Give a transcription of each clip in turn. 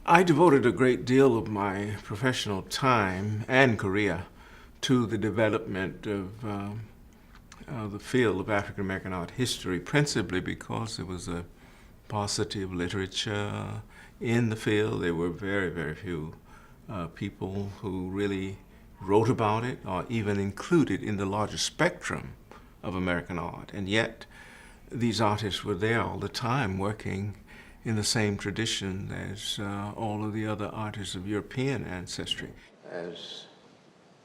I devoted a great deal of my professional time and career to the development of the field of African American art history, principally because there was a paucity of literature in the field. There were very, very few people who really wrote about it or even included in the larger spectrum of American art. And yet, these artists were there all the time working in the same tradition as all of the other artists of European ancestry. As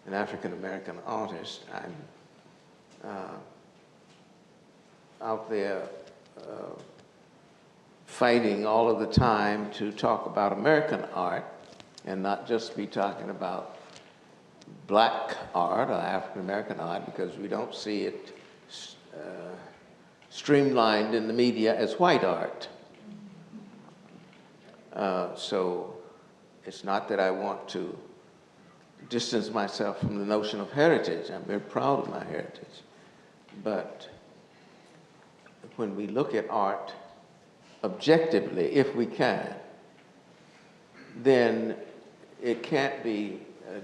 an African American artist, I'm out there fighting all of the time to talk about American art and not just be talking about black art or African American art, because we don't see it streamlined in the media as white art. So it's not that I want to distance myself from the notion of heritage. I'm very proud of my heritage. But when we look at art objectively, if we can, then it can't be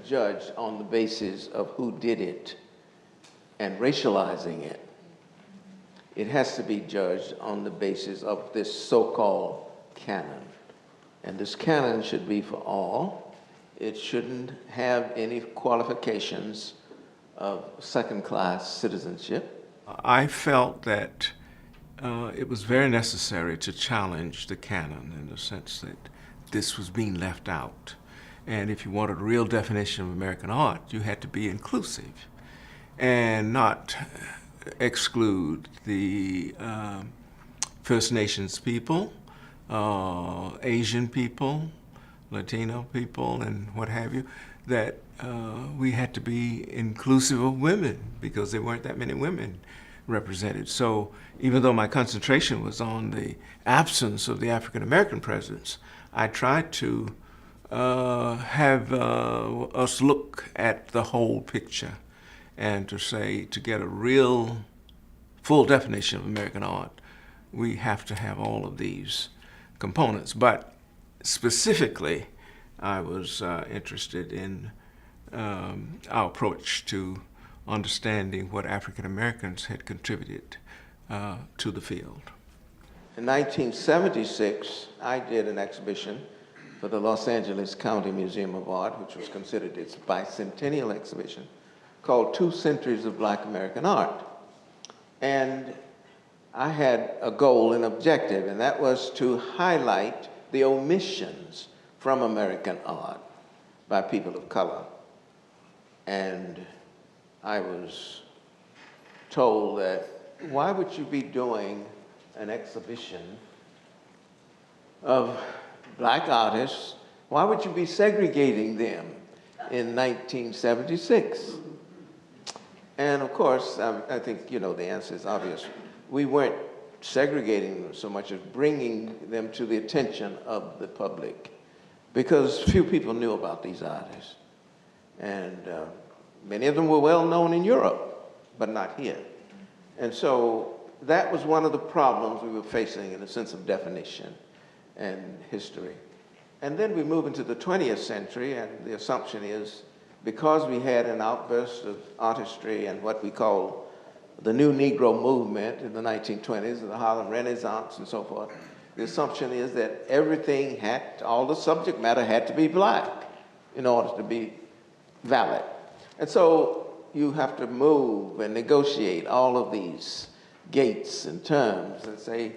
judged on the basis of who did it and racializing it. It has to be judged on the basis of this so-called canon. And this canon should be for all. It shouldn't have any qualifications of second-class citizenship. I felt that it was very necessary to challenge the canon in the sense that this was being left out. And if you wanted a real definition of American art, you had to be inclusive and not exclude the First Nations people, Asian people, Latino people, and what have you, that we had to be inclusive of women because there weren't that many women represented. So even though my concentration was on the absence of the African American presence, I tried to have us look at the whole picture and to say, to get a real full definition of American art, we have to have all of these components. But specifically, I was interested in our approach to understanding what African Americans had contributed to the field. In 1976, I did an exhibition for the Los Angeles County Museum of Art, which was considered its bicentennial exhibition, called 2 Centuries of Black American Art. And I had a goal and objective, and that was to highlight the omissions from American art by people of color. And I was told that, why would you be doing an exhibition of black artists? Why would you be segregating them in 1976? And of course, I think you know the answer is obvious. We weren't segregating them so much as bringing them to the attention of the public, because few people knew about these artists. And many of them were well known in Europe, but not here. And so that was one of the problems we were facing in the sense of definition and history. And then we move into the 20th century, and the assumption is, because we had an outburst of artistry and what we call the new Negro movement in the 1920s, and the Harlem Renaissance and so forth, the assumption is that everything all the subject matter had to be black in order to be valid. And so you have to move and negotiate all of these gates and terms and say,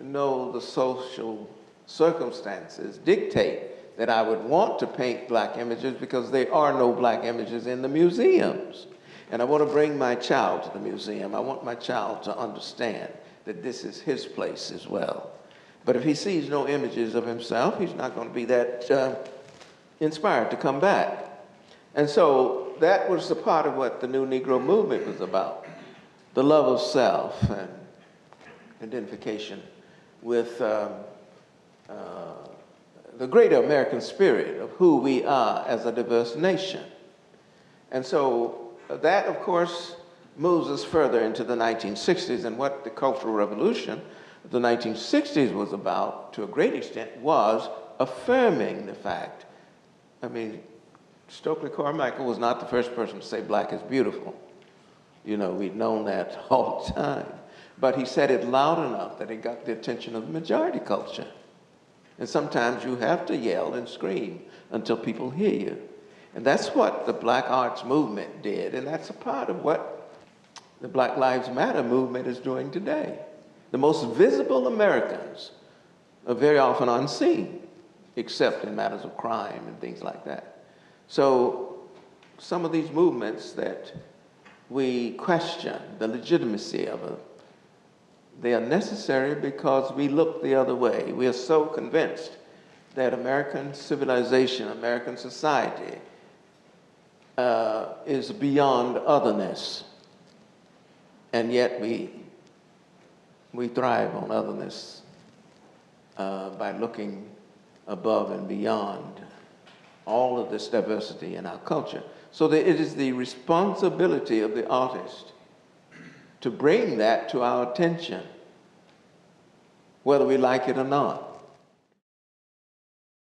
no, the social circumstances dictate that I would want to paint black images because there are no black images in the museums. And I want to bring my child to the museum. I want my child to understand that this is his place as well. But if he sees no images of himself, he's not going to be that inspired to come back. And so that was the part of what the new Negro movement was about, the love of self and identification with the greater American spirit of who we are as a diverse nation. And so that, of course, moves us further into the 1960s, and what the Cultural Revolution of the 1960s was about, to a great extent, was affirming the fact. I mean, Stokely Carmichael was not the first person to say black is beautiful. You know, we've known that all the time. But he said it loud enough that it got the attention of the majority culture. And sometimes you have to yell and scream until people hear you. And that's what the Black Arts Movement did, and that's a part of what the Black Lives Matter movement is doing today. The most visible Americans are very often unseen, except in matters of crime and things like that. So some of these movements that we question the legitimacy of, they are necessary because we look the other way. We are so convinced that American civilization, American society, is beyond otherness, and yet we thrive on otherness by looking above and beyond all of this diversity in our culture. So that it is the responsibility of the artist to bring that to our attention, whether we like it or not.